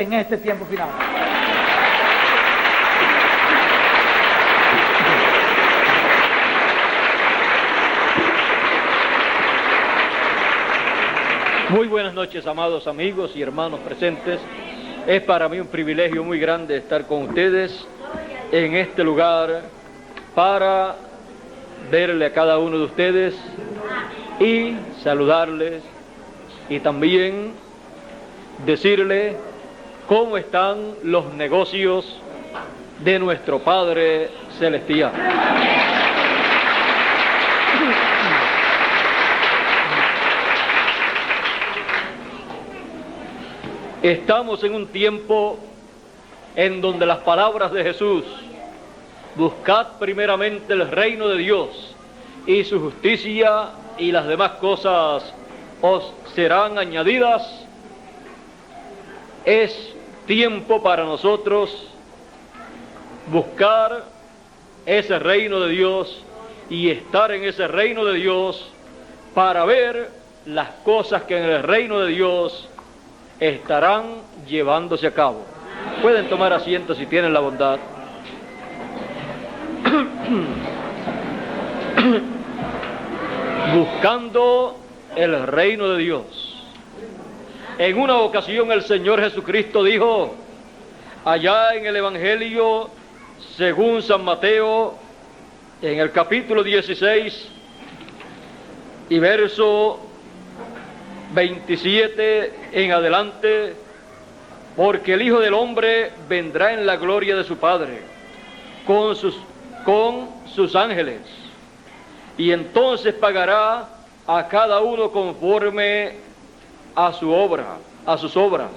en este tiempo final. Muy buenas noches, amados amigos y hermanos presentes. Es para mí un privilegio muy grande estar con ustedes en este lugar para verle a cada uno de ustedes y saludarles y también decirle cómo están los negocios de nuestro Padre Celestial. Estamos en un tiempo en donde las palabras de Jesús, buscad primeramente el reino de Dios y su justicia y las demás cosas os serán añadidas, es tiempo para nosotros buscar ese reino de Dios y estar en ese reino de Dios para ver las cosas que en el reino de Dios estarán llevándose a cabo. Pueden tomar asiento si tienen la bondad. Buscando el reino de Dios. En una ocasión el Señor Jesucristo dijo, allá en el Evangelio según San Mateo, en el capítulo 16 y verso 27 en adelante, porque el Hijo del Hombre vendrá en la gloria de su Padre con sus ángeles, y entonces pagará a cada uno conforme a su obra, a sus obras.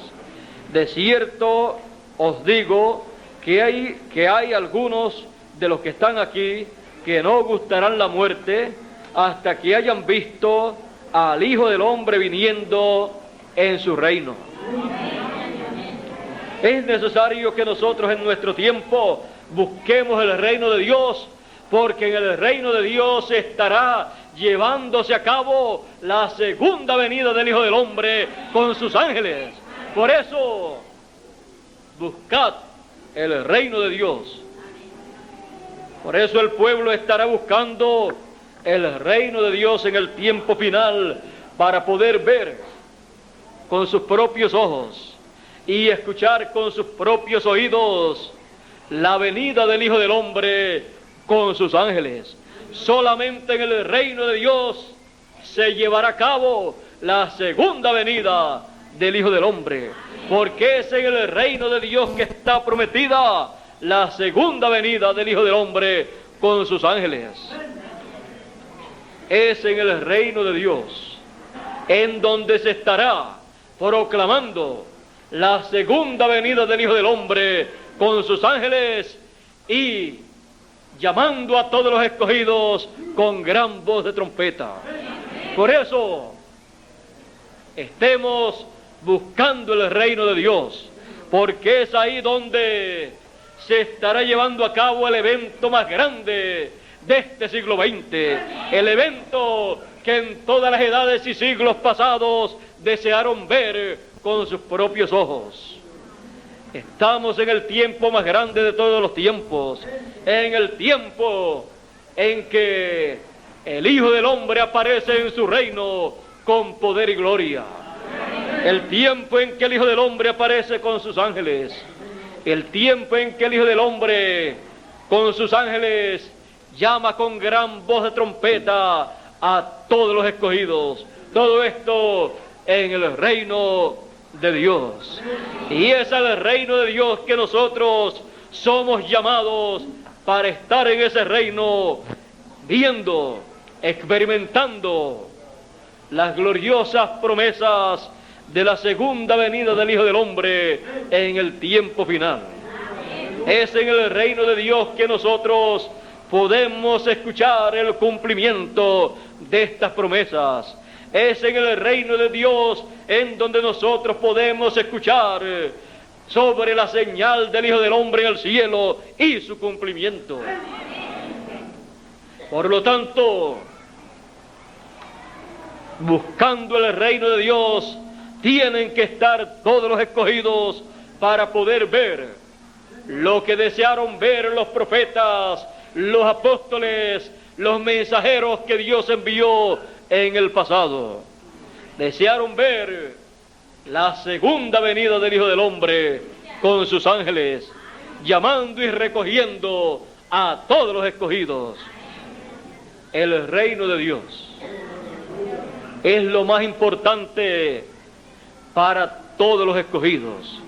De cierto os digo que hay algunos de los que están aquí que no gustarán la muerte hasta que hayan visto al Hijo del Hombre viniendo en su reino. Es necesario que nosotros en nuestro tiempo busquemos el reino de Dios, porque en el reino de Dios estará llevándose a cabo la segunda venida del Hijo del Hombre con sus ángeles. Por eso, buscad el reino de Dios. Por eso el pueblo estará buscando el reino de Dios en el tiempo final, para poder ver con sus propios ojos y escuchar con sus propios oídos la venida del Hijo del Hombre con sus ángeles. Solamente en el reino de Dios se llevará a cabo la segunda venida del Hijo del Hombre, porque es en el reino de Dios que está prometida la segunda venida del Hijo del Hombre con sus ángeles. Es en el reino de Dios en donde se estará proclamando la segunda venida del Hijo del Hombre con sus ángeles y llamando a todos los escogidos con gran voz de trompeta. Por eso, estemos buscando el reino de Dios, porque es ahí donde se estará llevando a cabo el evento más grande de este siglo XX, el evento que en todas las edades y siglos pasados desearon ver con sus propios ojos. Estamos en el tiempo más grande de todos los tiempos, en el tiempo en que el Hijo del Hombre aparece en su reino con poder y gloria. El tiempo en que el Hijo del Hombre aparece con sus ángeles. El tiempo en que el Hijo del Hombre con sus ángeles llama con gran voz de trompeta a todos los escogidos. Todo esto en el reino de Dios. Y es al reino de Dios que nosotros somos llamados para estar en ese reino, viendo, experimentando las gloriosas promesas de la segunda venida del Hijo del Hombre en el tiempo final. Es en el reino de Dios que nosotros podemos escuchar el cumplimiento de estas promesas. Es en el reino de Dios en donde nosotros podemos escuchar sobre la señal del Hijo del Hombre en el cielo y su cumplimiento. Por lo tanto, buscando el reino de Dios, tienen que estar todos los escogidos para poder ver lo que desearon ver los profetas, los apóstoles, los mensajeros que Dios envió en el pasado. Desearon ver la segunda venida del Hijo del Hombre con sus ángeles, llamando y recogiendo a todos los escogidos. El reino de Dios es lo más importante para todos los escogidos.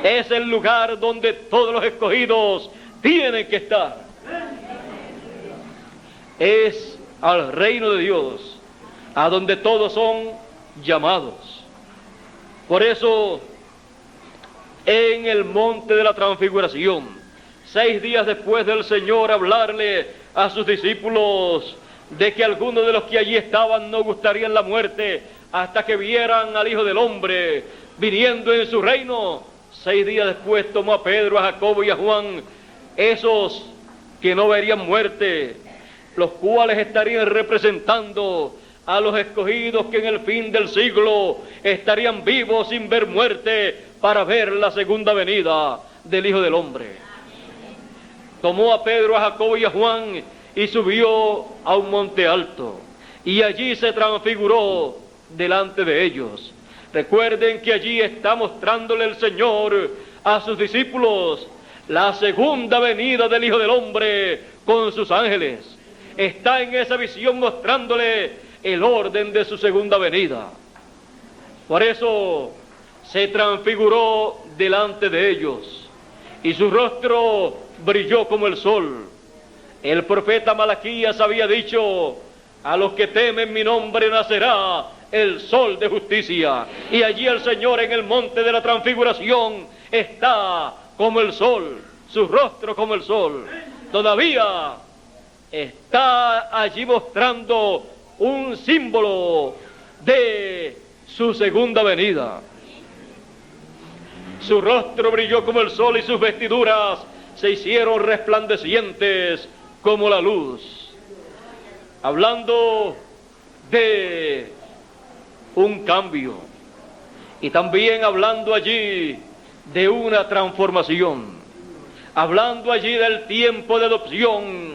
Es el lugar donde todos los escogidos tienen que estar. Es al reino de Dios a donde todos son llamados. Por eso, en el monte de la transfiguración, 6 días después del Señor hablarle a sus discípulos de que algunos de los que allí estaban no gustarían la muerte hasta que vieran al Hijo del Hombre viniendo en su reino, 6 días después tomó a Pedro, a Jacobo y a Juan, esos que no verían muerte, los cuales estarían representando a los escogidos que en el fin del siglo estarían vivos sin ver muerte para ver la segunda venida del Hijo del Hombre. Tomó a Pedro, a Jacobo y a Juan y subió a un monte alto, y allí se transfiguró delante de ellos. Recuerden que allí está mostrándole el Señor a sus discípulos la segunda venida del Hijo del Hombre con sus ángeles. Está en esa visión mostrándole el orden de su segunda venida. Por eso se transfiguró delante de ellos, y su rostro brilló como el sol. El profeta Malaquías había dicho: a los que temen mi nombre nacerá el sol de justicia. Y allí el Señor en el monte de la transfiguración está como el sol, su rostro como el sol. Todavía está allí mostrando un símbolo de su segunda venida. Su rostro brilló como el sol y sus vestiduras se hicieron resplandecientes como la luz. Hablando de un cambio, y también hablando allí de una transformación, hablando allí del tiempo de adopción,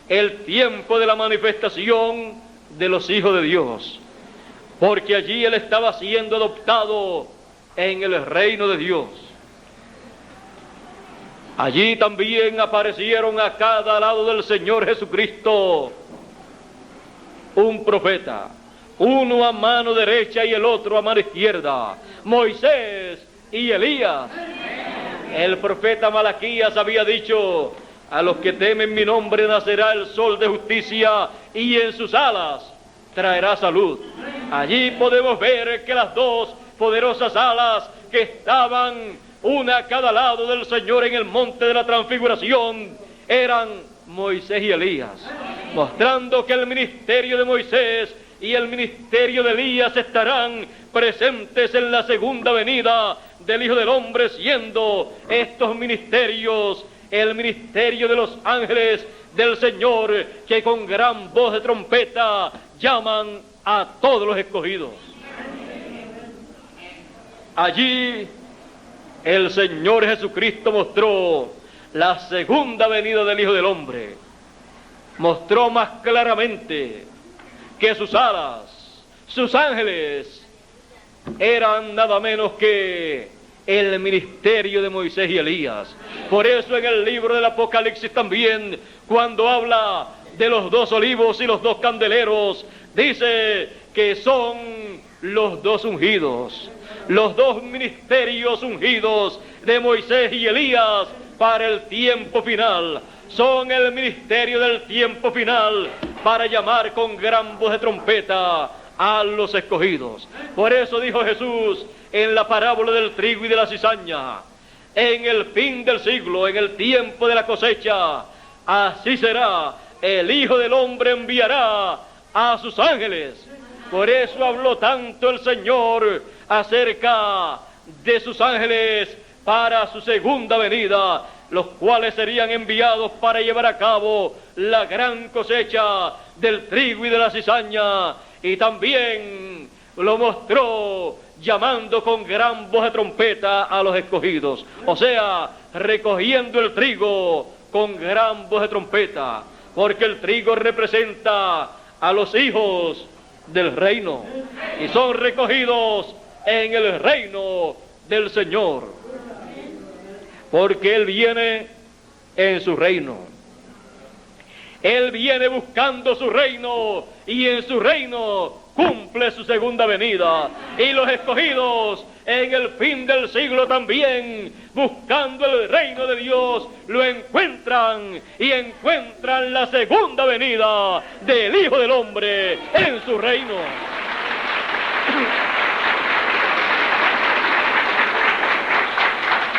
el tiempo de la manifestación de los hijos de Dios, porque allí él estaba siendo adoptado en el reino de Dios. Allí también aparecieron a cada lado del Señor Jesucristo un profeta, uno a mano derecha y el otro a mano izquierda, Moisés y Elías. El profeta Malaquías había dicho: a los que temen mi nombre nacerá el sol de justicia y en sus alas traerá salud. Allí podemos ver que las dos poderosas alas que estaban una a cada lado del Señor en el monte de la transfiguración eran Moisés y Elías, mostrando que el ministerio de Moisés y el ministerio de Elías estarán presentes en la segunda venida del Hijo del Hombre, siendo estos ministerios el ministerio de los ángeles del Señor, que con gran voz de trompeta llaman a todos los escogidos. Allí el Señor Jesucristo mostró la segunda venida del Hijo del Hombre. Mostró más claramente que sus alas, sus ángeles, eran nada menos que el ministerio de Moisés y Elías. Por eso en el libro del Apocalipsis también, cuando habla de los 2 olivos y los 2 candeleros, dice que son los 2 ungidos, los 2 ministerios ungidos de Moisés y Elías para el tiempo final. Son el ministerio del tiempo final para llamar con gran voz de trompeta a los escogidos. Por eso dijo Jesús en la parábola del trigo y de la cizaña: en el fin del siglo, en el tiempo de la cosecha, así será, el Hijo del Hombre enviará a sus ángeles. Por eso habló tanto el Señor acerca de sus ángeles para su segunda venida, los cuales serían enviados para llevar a cabo la gran cosecha del trigo y de la cizaña. Y también lo mostró llamando con gran voz de trompeta a los escogidos, o sea, recogiendo el trigo con gran voz de trompeta, porque el trigo representa a los hijos del reino y son recogidos en el reino del Señor, porque Él viene en su reino. Él viene buscando su reino y en su reino cumple su segunda venida. Y los escogidos en el fin del siglo también, buscando el reino de Dios, lo encuentran y encuentran la segunda venida del Hijo del Hombre en su reino.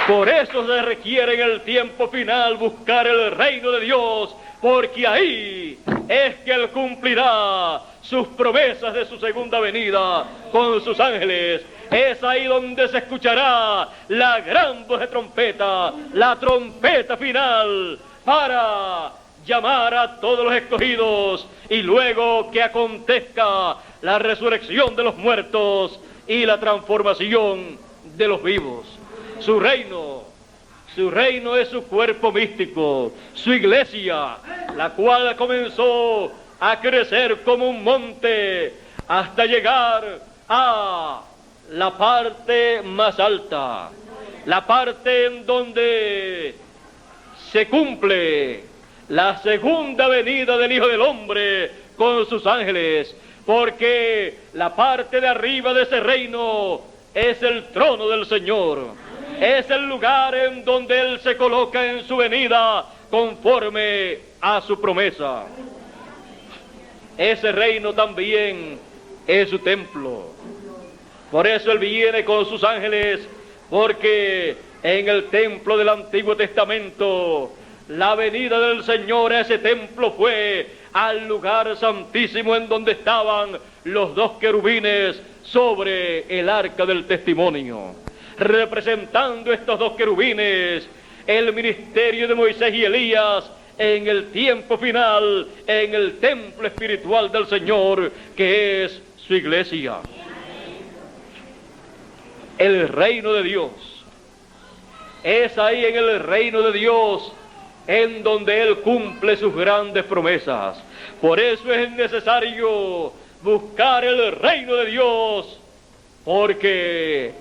Por eso se requiere en el tiempo final buscar el reino de Dios, porque ahí es que Él cumplirá sus promesas de su segunda venida con sus ángeles. Es ahí donde se escuchará la gran voz de trompeta, la trompeta final, para llamar a todos los escogidos, y luego que acontezca la resurrección de los muertos y la transformación de los vivos. Su reino es su cuerpo místico, su iglesia, la cual comenzó a crecer como un monte hasta llegar a la parte más alta, la parte en donde se cumple la segunda venida del Hijo del Hombre con sus ángeles, porque la parte de arriba de ese reino es el trono del Señor. Es el lugar en donde Él se coloca en su venida conforme a su promesa. Ese reino también es su templo. Por eso Él viene con sus ángeles, porque en el templo del Antiguo Testamento, la venida del Señor a ese templo fue al lugar santísimo en donde estaban los dos querubines sobre el arca del testimonio, representando estos dos querubines el ministerio de Moisés y Elías en el tiempo final, en el templo espiritual del Señor, que es su iglesia. El reino de Dios. Es ahí en el reino de Dios en donde Él cumple sus grandes promesas. Por eso es necesario buscar el reino de Dios, porque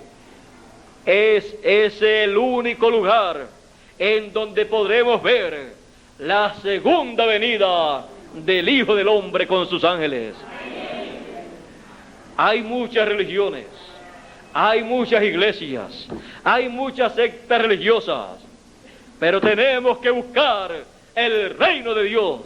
es el único lugar en donde podremos ver la segunda venida del Hijo del Hombre con sus ángeles. Hay muchas religiones, hay muchas iglesias, hay muchas sectas religiosas, pero tenemos que buscar el reino de Dios.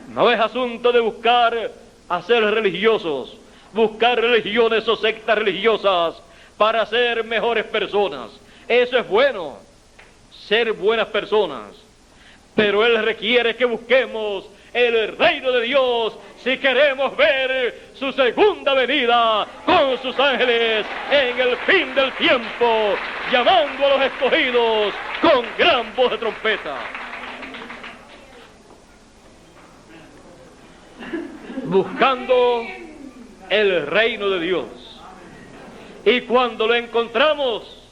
No es asunto de buscar a ser religiosos, buscar religiones o sectas religiosas para ser mejores personas. Eso es bueno, ser buenas personas, pero Él requiere que busquemos el reino de Dios si queremos ver su segunda venida con sus ángeles en el fin del tiempo, llamando a los escogidos con gran voz de trompeta. Buscando el reino de Dios. Y cuando lo encontramos,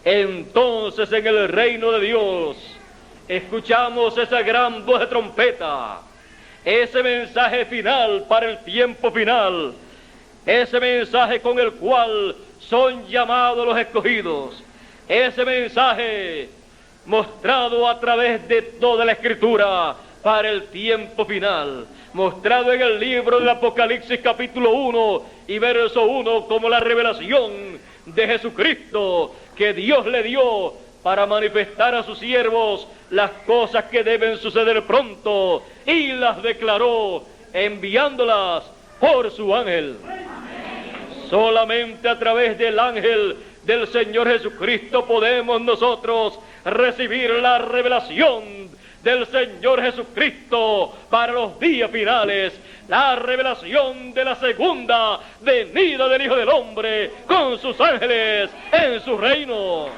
entonces en el reino de Dios escuchamos esa gran voz de trompeta, ese mensaje final para el tiempo final, ese mensaje con el cual son llamados los escogidos, ese mensaje mostrado a través de toda la Escritura para el tiempo final, mostrado en el libro del Apocalipsis capítulo 1 y verso 1 como la revelación de Jesucristo que Dios le dio para manifestar a sus siervos las cosas que deben suceder pronto, y las declaró enviándolas por su ángel. Solamente a través del ángel del Señor Jesucristo podemos nosotros recibir la revelación del Señor Jesucristo para los días finales, la revelación de la segunda venida del Hijo del Hombre con sus ángeles en su reino.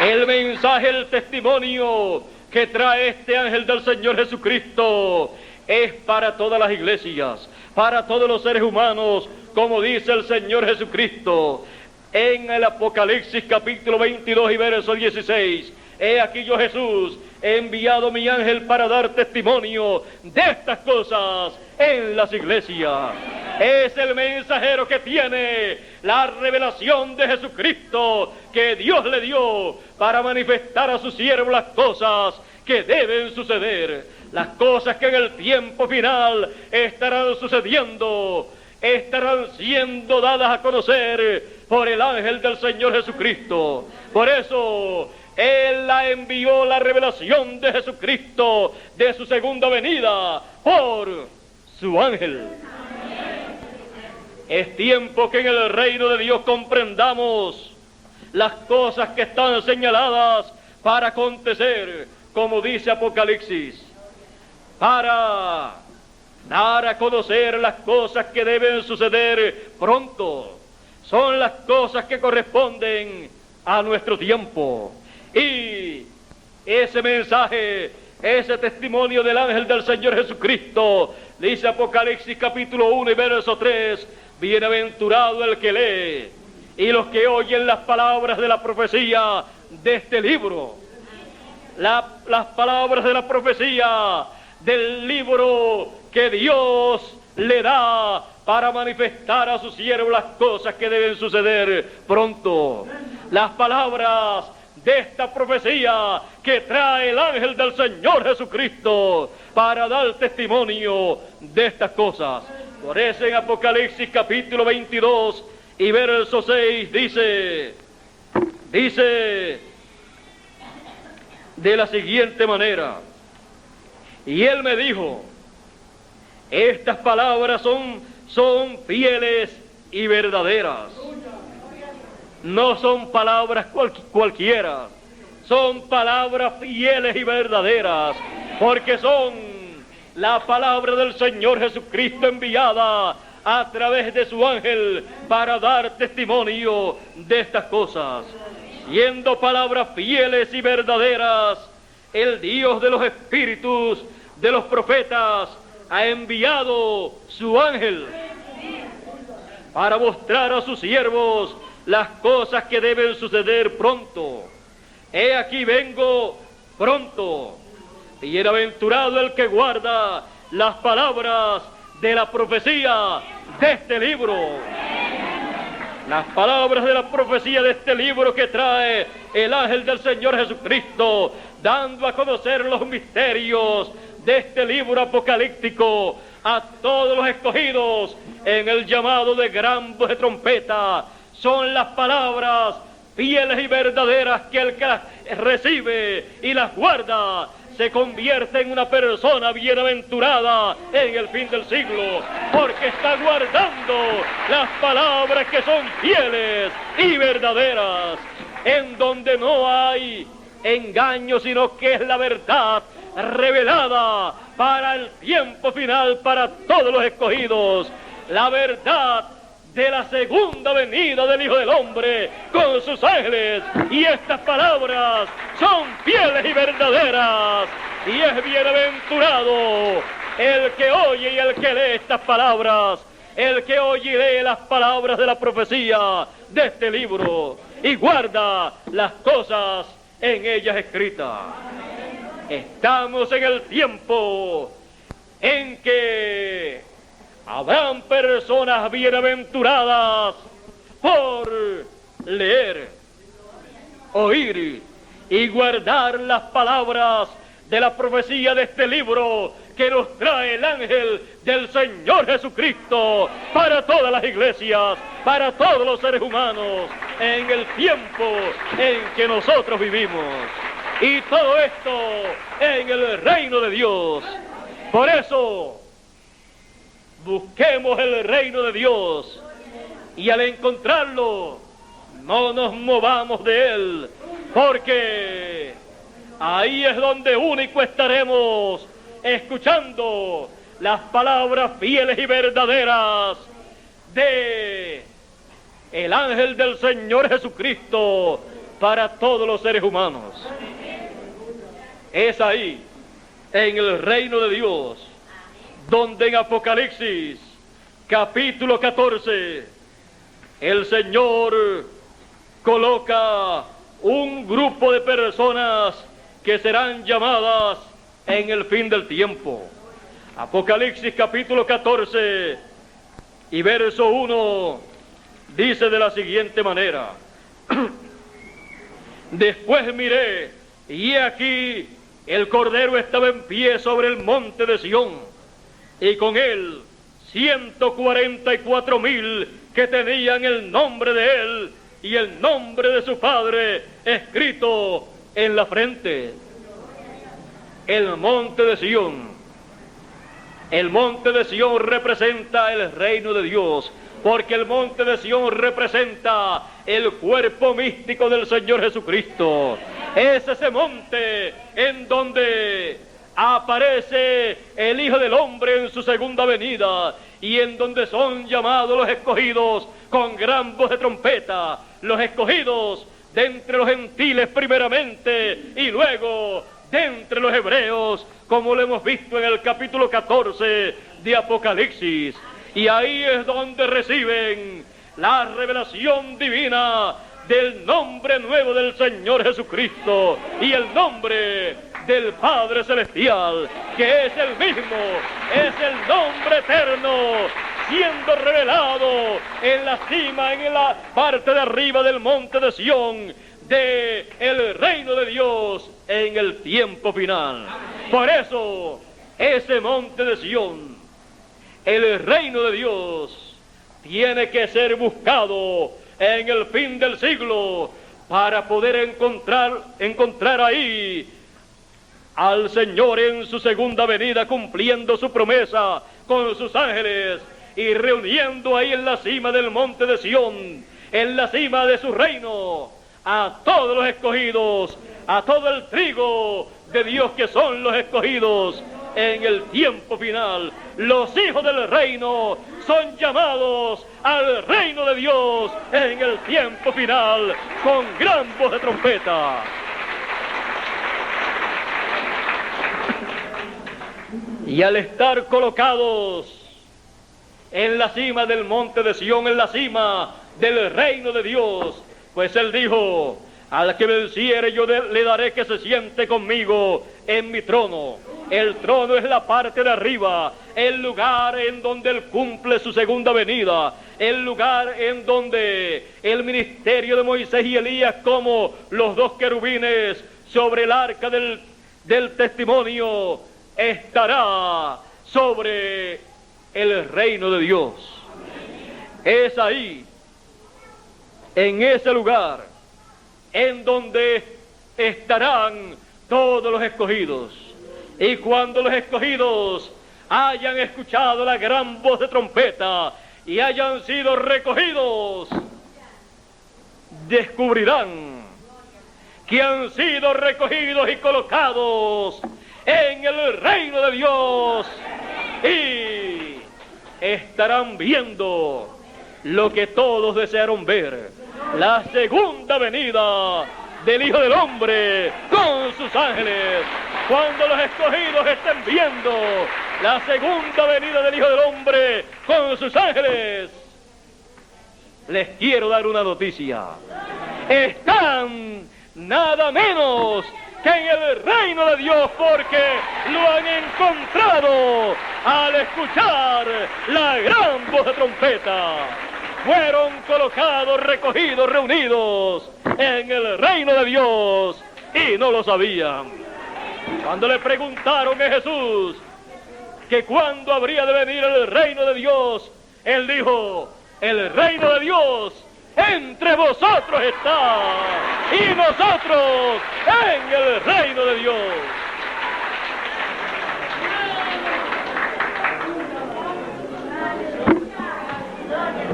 El mensaje, el testimonio que trae este ángel del Señor Jesucristo es para todas las iglesias, para todos los seres humanos, como dice el Señor Jesucristo en el Apocalipsis capítulo 22 y verso 16. He aquí yo, Jesús, he enviado mi ángel para dar testimonio de estas cosas en las iglesias. Es el mensajero que tiene la revelación de Jesucristo que Dios le dio para manifestar a sus siervos las cosas que deben suceder, las cosas que en el tiempo final estarán sucediendo, estarán siendo dadas a conocer por el ángel del Señor Jesucristo. Por eso Él la envió la revelación de Jesucristo, de su segunda venida, por su ángel. Es tiempo que en el reino de Dios comprendamos las cosas que están señaladas para acontecer, como dice Apocalipsis, para dar a conocer las cosas que deben suceder pronto. Son las cosas que corresponden a nuestro tiempo. Y ese mensaje, ese testimonio del ángel del Señor Jesucristo, dice Apocalipsis capítulo 1 y verso 3, bienaventurado el que lee y los que oyen las palabras de la profecía de este libro. Las palabras de la profecía del libro que Dios le da para manifestar a sus siervos las cosas que deben suceder pronto. Las palabras de esta profecía que trae el ángel del Señor Jesucristo para dar testimonio de estas cosas. Por eso en Apocalipsis capítulo 22 y verso 6 dice de la siguiente manera: y él me dijo, estas palabras son fieles y verdaderas. No son palabras cualquiera, son palabras fieles y verdaderas, porque son la palabra del Señor Jesucristo enviada a través de su ángel para dar testimonio de estas cosas. Siendo palabras fieles y verdaderas, el Dios de los espíritus de los profetas ha enviado su ángel para mostrar a sus siervos las cosas que deben suceder pronto. He aquí vengo pronto. Bienaventurado el que guarda las palabras de la profecía de este libro. Las palabras de la profecía de este libro que trae el ángel del Señor Jesucristo, dando a conocer los misterios de este libro apocalíptico a todos los escogidos en el llamado de gran voz de trompeta. Son las palabras fieles y verdaderas que el que las recibe y las guarda se convierte en una persona bienaventurada en el fin del siglo, porque está guardando las palabras que son fieles y verdaderas, en donde no hay engaño, sino que es la verdad revelada para el tiempo final, para todos los escogidos, la verdad de la segunda venida del Hijo del Hombre con sus ángeles. Y estas palabras son fieles y verdaderas, y es bienaventurado el que oye y el que lee estas palabras, el que oye y lee las palabras de la profecía de este libro y guarda las cosas en ellas escritas. Estamos en el tiempo en que habrán personas bienaventuradas por leer, oír y guardar las palabras de la profecía de este libro que nos trae el ángel del Señor Jesucristo para todas las iglesias, para todos los seres humanos, en el tiempo en que nosotros vivimos. Y todo esto en el reino de Dios. Por eso, busquemos el reino de Dios, y al encontrarlo, no nos movamos de él, porque ahí es donde único estaremos escuchando las palabras fieles y verdaderas de el ángel del Señor Jesucristo para todos los seres humanos. Es ahí, en el reino de Dios, donde en Apocalipsis, capítulo 14, el Señor coloca un grupo de personas que serán llamadas en el fin del tiempo. Apocalipsis capítulo 14 y verso 1 dice de la siguiente manera: Después miré, y he aquí el Cordero estaba en pie sobre el monte de Sión, y con él 144,000 que tenían el nombre de él y el nombre de su Padre escrito en la frente. El monte de Sión. El monte de Sión representa el reino de Dios, porque el monte de Sión representa el cuerpo místico del Señor Jesucristo. Es ese monte en donde aparece el Hijo del Hombre en su segunda venida, y en donde son llamados los escogidos con gran voz de trompeta, los escogidos de entre los gentiles primeramente, y luego de entre los hebreos, como lo hemos visto en el capítulo 14 de Apocalipsis. Y ahí es donde reciben la revelación divina del nombre nuevo del Señor Jesucristo y el nombre del Padre Celestial, que es el mismo, es el nombre eterno, siendo revelado en la cima, en la parte de arriba del monte de Sión, de el reino de Dios en el tiempo final. Por eso, ese monte de Sión, el reino de Dios, tiene que ser buscado en el fin del siglo para poder encontrar ahí al Señor en su segunda venida, cumpliendo su promesa con sus ángeles y reuniendo ahí en la cima del monte de Sión, en la cima de su reino, a todos los escogidos, a todo el trigo de Dios que son los escogidos en el tiempo final. Los hijos del reino son llamados al reino de Dios en el tiempo final con gran voz de trompeta. Y al estar colocados en la cima del monte de Sión, en la cima del reino de Dios, pues él dijo: al que venciere yo le daré que se siente conmigo en mi trono. El trono es la parte de arriba, el lugar en donde él cumple su segunda venida, el lugar en donde el ministerio de Moisés y Elías, como los dos querubines sobre el arca del testimonio, estará sobre el reino de Dios. Es ahí, en ese lugar, en donde estarán todos los escogidos. Y cuando los escogidos hayan escuchado la gran voz de trompeta y hayan sido recogidos, descubrirán que han sido recogidos y colocados en el reino de Dios, y estarán viendo lo que todos desearon ver: la segunda venida del Hijo del Hombre con sus ángeles. Cuando los escogidos estén viendo la segunda venida del Hijo del Hombre con sus ángeles, les quiero dar una noticia: están nada menos que en el reino de Dios, porque lo han encontrado al escuchar la gran voz de trompeta. Fueron colocados, recogidos, reunidos en el reino de Dios y no lo sabían. Cuando le preguntaron a Jesús que cuándo habría de venir el reino de Dios, él dijo: el reino de Dios entre vosotros está, y nosotros en el reino de Dios.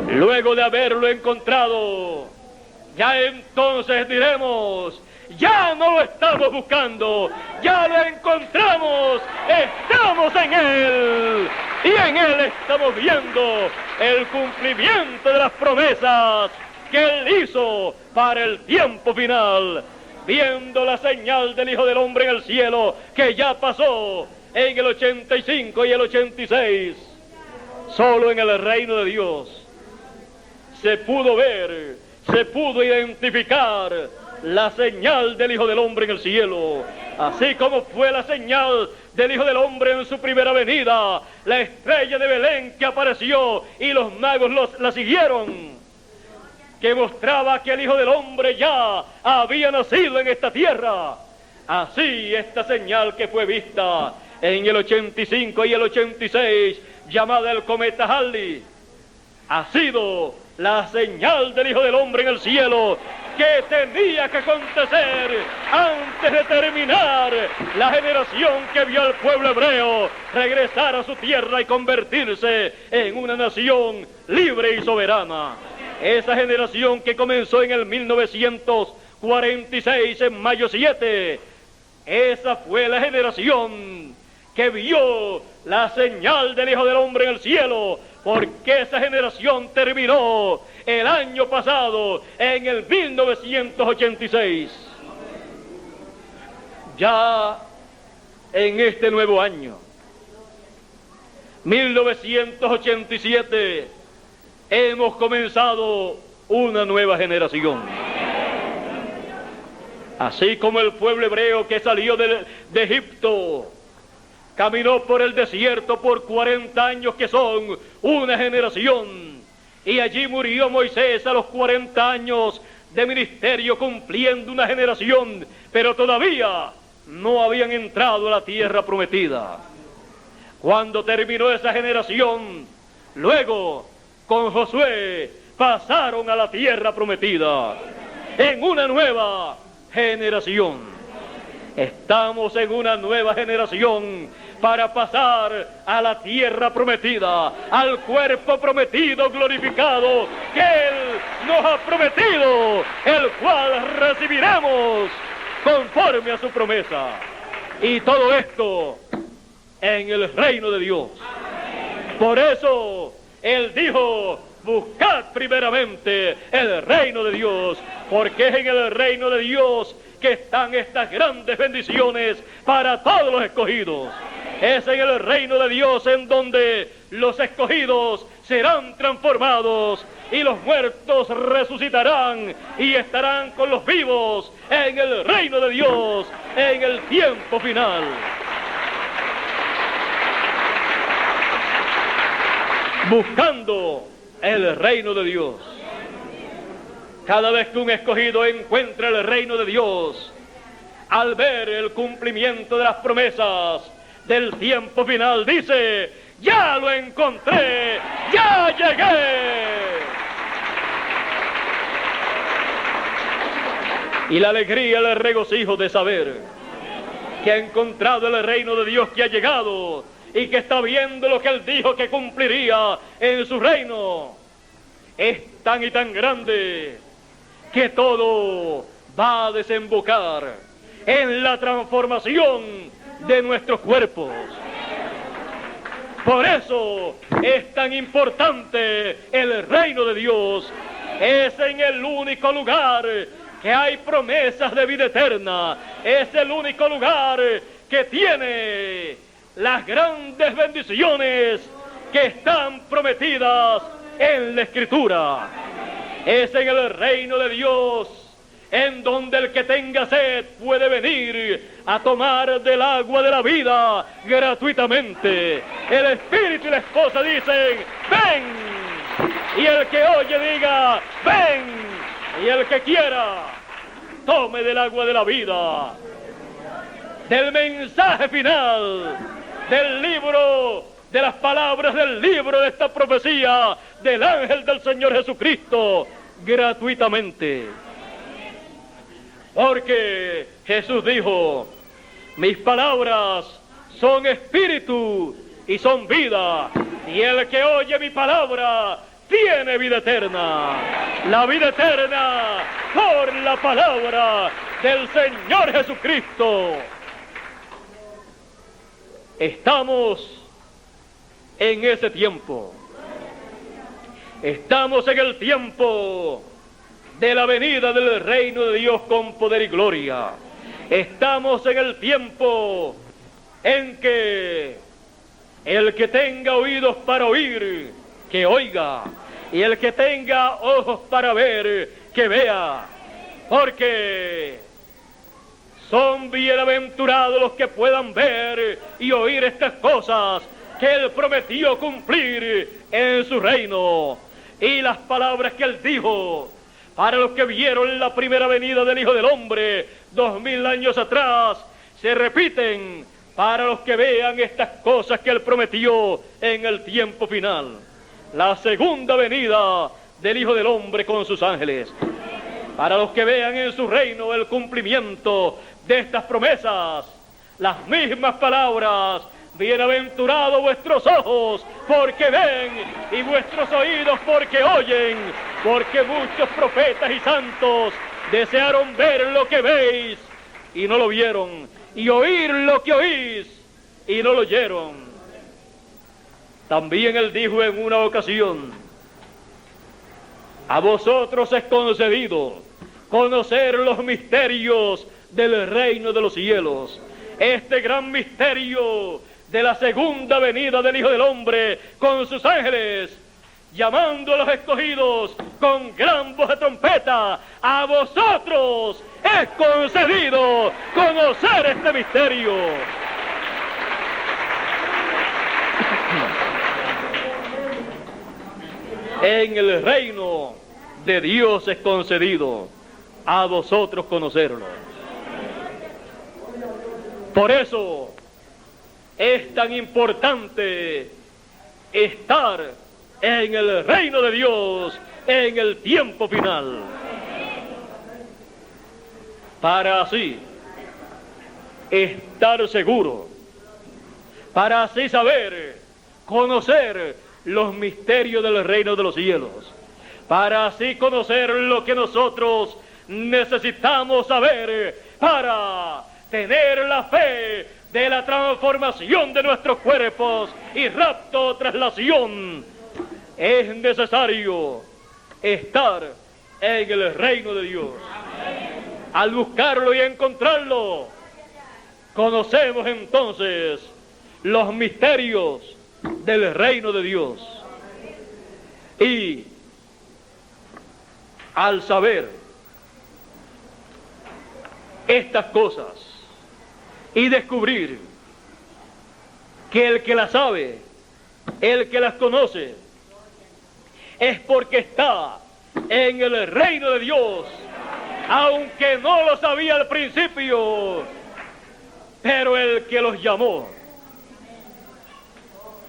Luego de haberlo encontrado, ya entonces diremos: ya no lo estamos buscando, ya lo encontramos, estamos en Él, y en Él estamos viendo el cumplimiento de las promesas que Él hizo para el tiempo final. viendo la señal del Hijo del Hombre en el cielo, que ya pasó en el 85 y el 86. Solo en el reino de Dios se pudo ver, se pudo identificar la señal del Hijo del Hombre en el cielo, así como fue la señal del Hijo del Hombre en su primera venida, la estrella de Belén que apareció y los magos la siguieron, que mostraba que el Hijo del Hombre ya había nacido en esta tierra. Así esta señal que fue vista en el 85 y el 86, llamada el cometa Halley, ha sido la señal del Hijo del Hombre en el cielo, que tenía que acontecer antes de terminar la generación que vio al pueblo hebreo regresar a su tierra y convertirse en una nación libre y soberana. Esa generación que comenzó en el 1946, en mayo 7, esa fue la generación que vio la señal del Hijo del Hombre en el cielo, porque esa generación terminó el año pasado, en el 1986. Ya en este nuevo año, 1987, hemos comenzado una nueva generación. Así como el pueblo hebreo que salió de Egipto, caminó por el desierto por 40 años, que son una generación, y allí murió Moisés a los 40 años de ministerio, cumpliendo una generación, pero todavía no habían entrado a la tierra prometida. Cuando terminó esa generación, luego con Josué pasaron a la tierra prometida en una nueva generación. Estamos en una nueva generación para pasar a la tierra prometida, al cuerpo prometido, glorificado, que Él nos ha prometido, el cual recibiremos conforme a su promesa. Y todo esto en el reino de Dios. Por eso Él dijo: buscad primeramente el reino de Dios, porque es en el reino de Dios que están estas grandes bendiciones para todos los escogidos. Es en el reino de Dios en donde los escogidos serán transformados y los muertos resucitarán y estarán con los vivos en el reino de Dios en el tiempo final. Buscando el reino de Dios. Cada vez que un escogido encuentra el reino de Dios, al ver el cumplimiento de las promesas del tiempo final, dice: ya lo encontré, ya llegué. Y la alegría, el regocijo de saber que ha encontrado el reino de Dios, que ha llegado y que está viendo lo que Él dijo que cumpliría en su reino, es tan y tan grande que todo va a desembocar en la transformación de nuestros cuerpos. Por eso es tan importante el reino de Dios. Es en el único lugar que hay promesas de vida eterna. Es el único lugar que tiene las grandes bendiciones que están prometidas en la Escritura. Es en el reino de Dios en donde el que tenga sed puede venir a tomar del agua de la vida gratuitamente. El Espíritu y la esposa dicen: ven. Y el que oye diga: ven. Y el que quiera, tome del agua de la vida. Del mensaje final del libro, de las palabras del libro de esta profecía del ángel del Señor Jesucristo, gratuitamente. Porque Jesús dijo: mis palabras son espíritu y son vida, y el que oye mi palabra tiene vida eterna. La vida eterna por la palabra del Señor Jesucristo. Estamos en ese tiempo. Estamos en el tiempo de la venida del reino de Dios con poder y gloria. Estamos en el tiempo en que el que tenga oídos para oír, que oiga, y el que tenga ojos para ver, que vea, porque son bienaventurados los que puedan ver y oír estas cosas que Él prometió cumplir en su reino. Y las palabras que Él dijo para los que vieron la primera venida del Hijo del Hombre 2000 años atrás, se repiten para los que vean estas cosas que Él prometió en el tiempo final. La segunda venida del Hijo del Hombre con sus ángeles. Para los que vean en su reino el cumplimiento de estas promesas, las mismas palabras: bienaventurados vuestros ojos porque ven y vuestros oídos porque oyen, porque muchos profetas y santos desearon ver lo que veis y no lo vieron, y oír lo que oís y no lo oyeron. También Él dijo en una ocasión: a vosotros es concedido conocer los misterios del reino de los cielos. Este gran misterio de la segunda venida del Hijo del Hombre con sus ángeles, llamando a los escogidos con gran voz de trompeta. A vosotros es concedido conocer este misterio. En el reino de Dios es concedido a vosotros conocerlo. Por eso es tan importante estar en el reino de Dios en el tiempo final, para así estar seguro, para así saber, conocer los misterios del reino de los cielos, para así conocer lo que nosotros necesitamos saber para tener la fe de la transformación de nuestros cuerpos y rapto o traslación. Es necesario estar en el reino de Dios. Al buscarlo y encontrarlo, conocemos entonces los misterios del reino de Dios. Y al saber estas cosas y descubrir que el que las sabe, el que las conoce, es porque está en el reino de Dios, aunque no lo sabía al principio, pero el que los llamó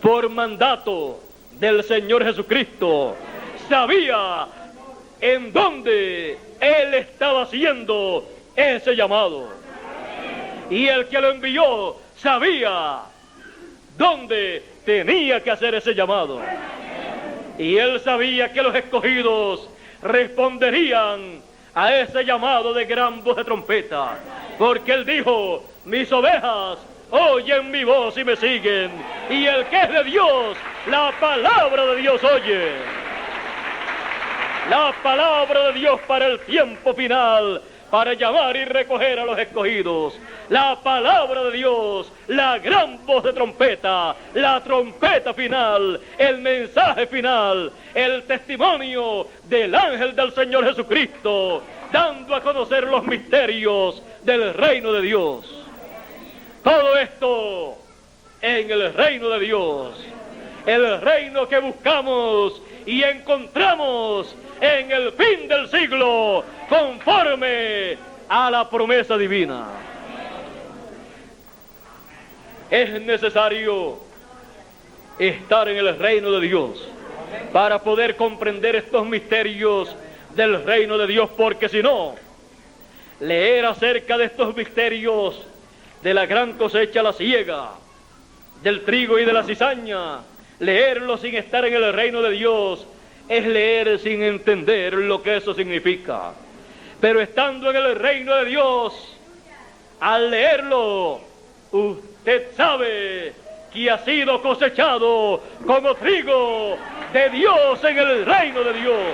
por mandato del Señor Jesucristo sabía en dónde Él estaba haciendo ese llamado, y el que lo envió sabía dónde tenía que hacer ese llamado, y Él sabía que los escogidos responderían a ese llamado de gran voz de trompeta, porque Él dijo: mis ovejas oyen mi voz y me siguen, y el que es de Dios, la palabra de Dios oye. La palabra de Dios para el tiempo final, para llamar y recoger a los escogidos. La palabra de Dios, la gran voz de trompeta, la trompeta final, el mensaje final, el testimonio del ángel del Señor Jesucristo, dando a conocer los misterios del reino de Dios. Todo esto en el reino de Dios, el reino que buscamos y encontramos en el fin del siglo, conforme a la promesa divina. Es necesario estar en el reino de Dios para poder comprender estos misterios del reino de Dios, porque si no, leer acerca de estos misterios de la gran cosecha, la siega, del trigo y de la cizaña, leerlo sin estar en el reino de Dios es leer sin entender lo que eso significa. Pero estando en el reino de Dios, al leerlo, usted sabe que ha sido cosechado como trigo de Dios en el reino de Dios.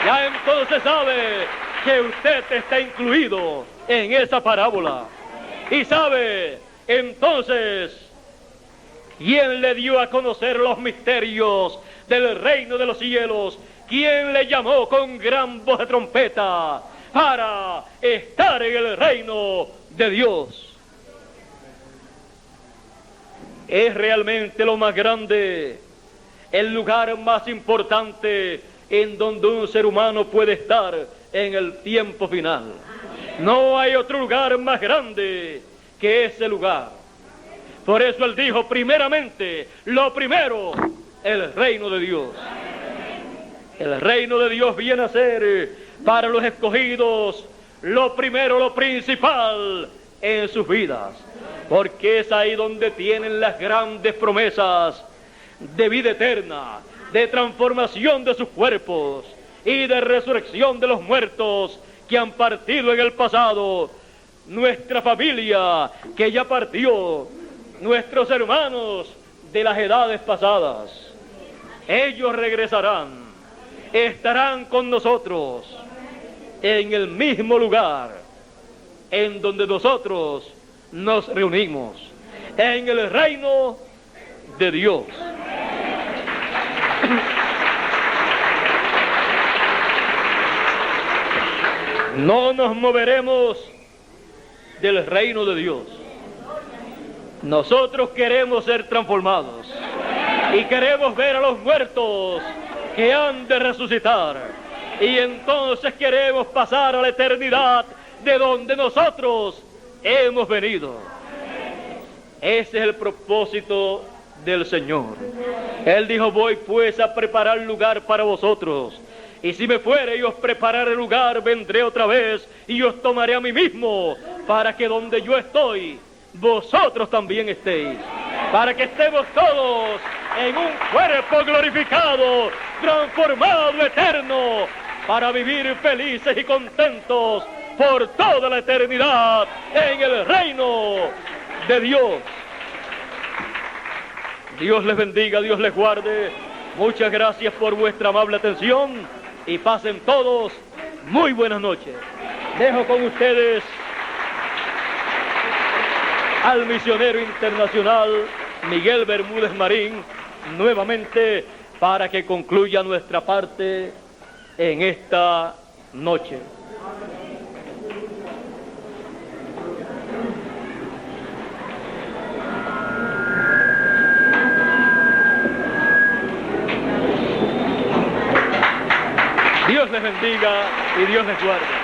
ya entonces sabe que usted está incluido en esa parábola. Y sabe entonces quién le dio a conocer los misterios del reino de los cielos, quién le llamó con gran voz de trompeta para estar en el reino de Dios. Es realmente lo más grande, el lugar más importante en donde un ser humano puede estar en el tiempo final. No hay otro lugar más grande que ese lugar. Por eso él dijo, primeramente, lo primero, el reino de Dios. El reino de Dios viene a ser para los escogidos lo primero, lo principal en sus vidas. Porque es ahí donde tienen las grandes promesas de vida eterna, de transformación de sus cuerpos y de resurrección de los muertos que han partido en el pasado. Nuestra familia que ya partió, nuestros hermanos de las edades pasadas, ellos regresarán, estarán con nosotros en el mismo lugar en donde nosotros nos reunimos, en el reino de Dios. No nos moveremos del reino de Dios. Nosotros queremos ser transformados y queremos ver a los muertos que han de resucitar, y entonces queremos pasar a la eternidad de donde nosotros hemos venido. Ese es el propósito del Señor. Él dijo, voy pues a preparar lugar para vosotros, y si me fuere y os prepararé lugar, vendré otra vez y os tomaré a mí mismo, para que donde yo estoy, vosotros también estéis, para que estemos todos en un cuerpo glorificado, transformado, eterno, para vivir felices y contentos por toda la eternidad en el reino de Dios. Dios les bendiga, Dios les guarde. Muchas gracias por vuestra amable atención y pasen todos muy buenas noches. Dejo con ustedes al misionero internacional Miguel Bermúdez Marín nuevamente para que concluya nuestra parte en esta noche. Dios les bendiga y Dios les guarde.